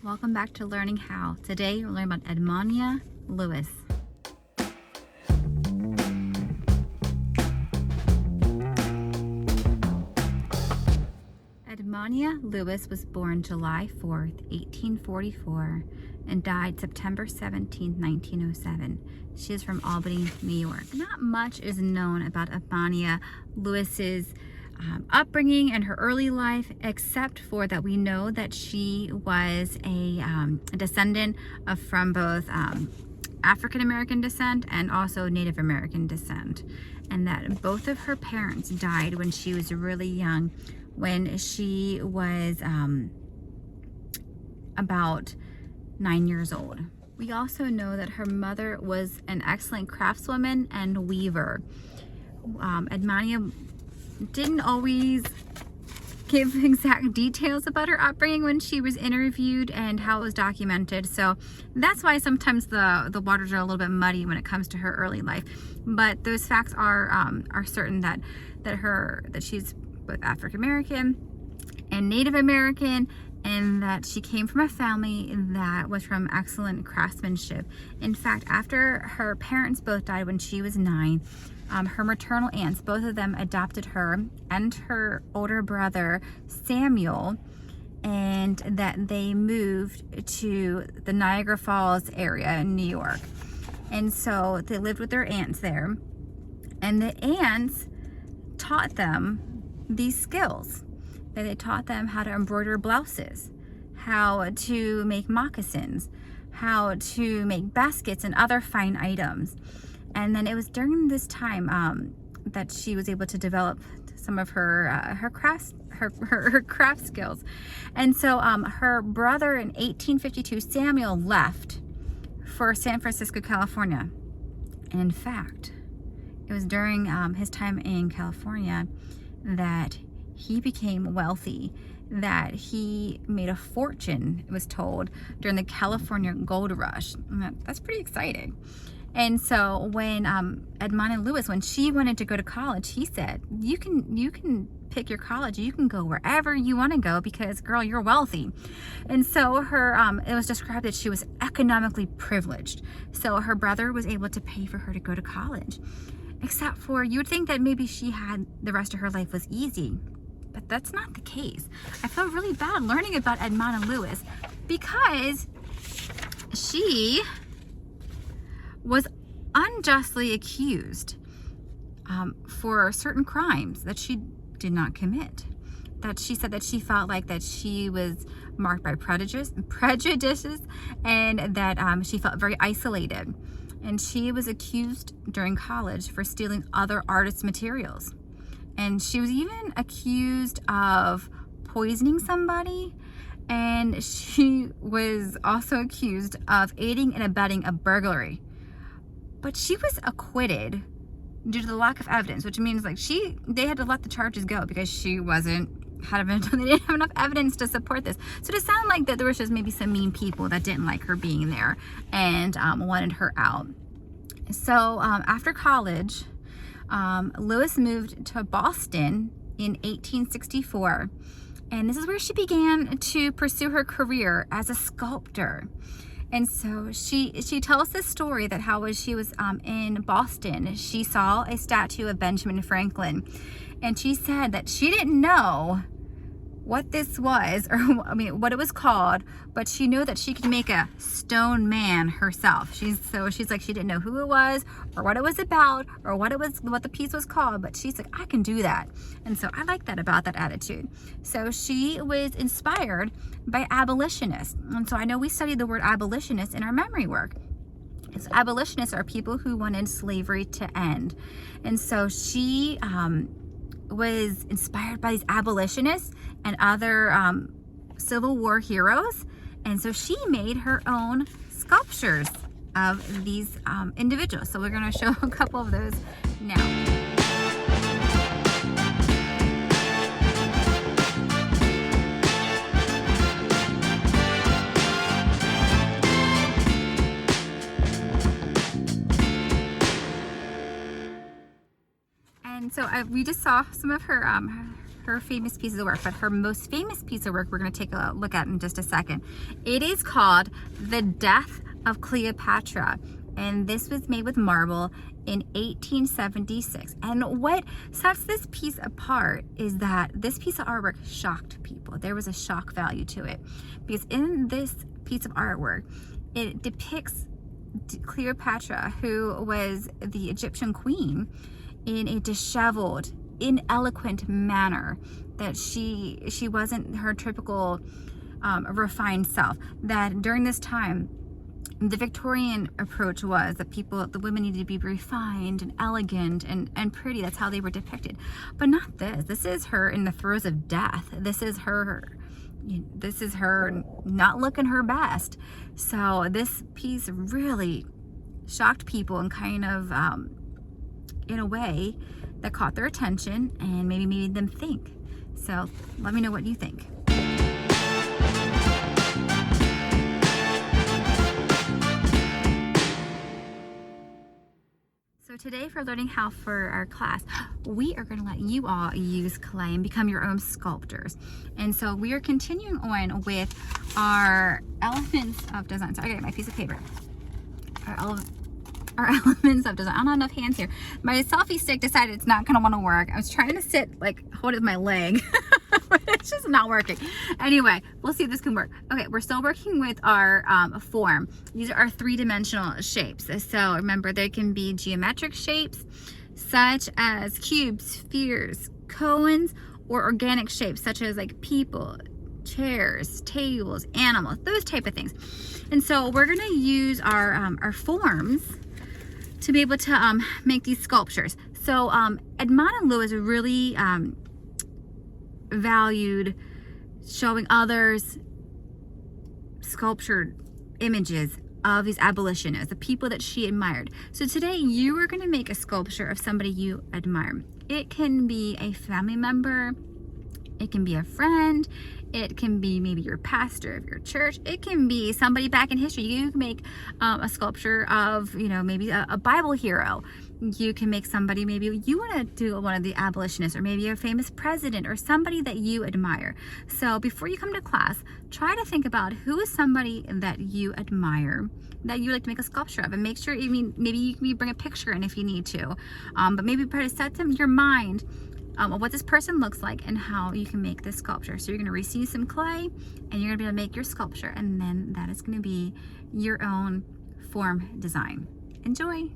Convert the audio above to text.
Welcome back to Learning How. Today we'll learn about Edmonia Lewis. Edmonia Lewis was born July 4th, 1844 and died September 17th, 1907. She is from Albany, New York. Not much is known about Edmonia Lewis's upbringing and her early life, except for that we know that she was a descendant from both African American descent and also Native American descent, and that both of her parents died when she was really young, when she was about 9 years old. We also know that her mother was an excellent craftswoman and weaver. Edmonia didn't always give exact details about her upbringing when she was interviewed and how it was documented, so that's why sometimes the waters are a little bit muddy when it comes to her early life. But those facts are certain that she's both African American and Native American, and that she came from a family that was from excellent craftsmanship. In fact, after her parents both died when she was 9, her maternal aunts, both of them adopted her and her older brother Samuel, and that they moved to the Niagara Falls area in New York. And so they lived with their aunts there, and the aunts taught them these skills. They taught them how to embroider blouses, how to make moccasins, how to make baskets and other fine items. And then it was during this time that she was able to develop some of her craft skills. And so her brother in 1852, Samuel, left for San Francisco, California. And in fact, it was during his time in California that he became wealthy, that he made a fortune, it was told, during the California gold rush. And that's pretty exciting. And so when Edmonia Lewis, when she wanted to go to college, he said, you can pick your college, you can go wherever you want to go, because girl, you're wealthy. And so her it was described that she was economically privileged, so her brother was able to pay for her to go to college. Except for, you would think that maybe she had the rest of her life was easy, but that's not the case. I felt really bad learning about Edmonia Lewis, because she was unjustly accused for certain crimes that she did not commit. That she said that she felt like that she was marked by prejudices, and that she felt very isolated. And she was accused during college for stealing other artists' materials. And she was even accused of poisoning somebody. And she was also accused of aiding and abetting a burglary. But she was acquitted due to the lack of evidence, which means like they had to let the charges go because they didn't have enough evidence to support this. So to sound like that there was just maybe some mean people that didn't like her being there and wanted her out. So after college, Lewis moved to Boston in 1864, and this is where she began to pursue her career as a sculptor. And so she tells this story that how she was in Boston, she saw a statue of Benjamin Franklin, and she said that she didn't know what this was, or what it was called, but she knew that she could make a stone man herself. She's like, she didn't know who it was or what it was about or what the piece was called, but she's like, I can do that. And so I like that about that attitude. So she was inspired by abolitionists. And so I know we studied the word abolitionist in our memory work. So abolitionists are people who wanted slavery to end. And so she was inspired by these abolitionists and other Civil War heroes, and so she made her own sculptures of these individuals. So we're going to show a couple of those now. And so we just saw some of her her famous pieces of work, but her most famous piece of work we're going to take a look at in just a second. It is called The Death of Cleopatra, and this was made with marble in 1876. And what sets this piece apart is that this piece of artwork shocked people. There was a shock value to it, because in this piece of artwork, it depicts Cleopatra, who was the Egyptian queen, in a disheveled, ineloquent manner, that she wasn't her typical refined self. That during this time, the Victorian approach was that the women needed to be refined and elegant and pretty. That's how they were depicted. But not this. This is her in the throes of death. This is her not looking her best. So this piece really shocked people and kind of, in a way that caught their attention and maybe made them think. So let me know what you think. So today, for learning how for our class, we are going to let you all use clay and become your own sculptors. And so we are continuing on with our elements of design. So I got my piece of paper. Our elements of design. I don't have enough hands here. My selfie stick decided it's not going to want to work. I was trying to sit, like, hold it with my leg. But it's just not working. Anyway, we'll see if this can work. Okay, we're still working with our form. These are our three-dimensional shapes. So remember, they can be geometric shapes, such as cubes, spheres, cones, or organic shapes, such as like people, chairs, tables, animals, those type of things. And so we're going to use our forms to be able to make these sculptures. So Edmonia Lewis really valued showing others sculptured images of these abolitionists, the people that she admired. So today you are going to make a sculpture of somebody you admire. It can be a family member, it can be a friend, it can be maybe your pastor of your church, it can be somebody back in history. You can make a sculpture of, maybe a Bible hero. You can make somebody, maybe you want to do one of the abolitionists, or maybe a famous president, or somebody that you admire. So before you come to class, try to think about who is somebody that you admire, that you like to make a sculpture of, and make sure, maybe you can bring a picture in if you need to, but maybe try to set them your mind of what this person looks like and how you can make this sculpture. So you're going to receive some clay, and you're going to be able to make your sculpture, and then that is going to be your own form design. Enjoy!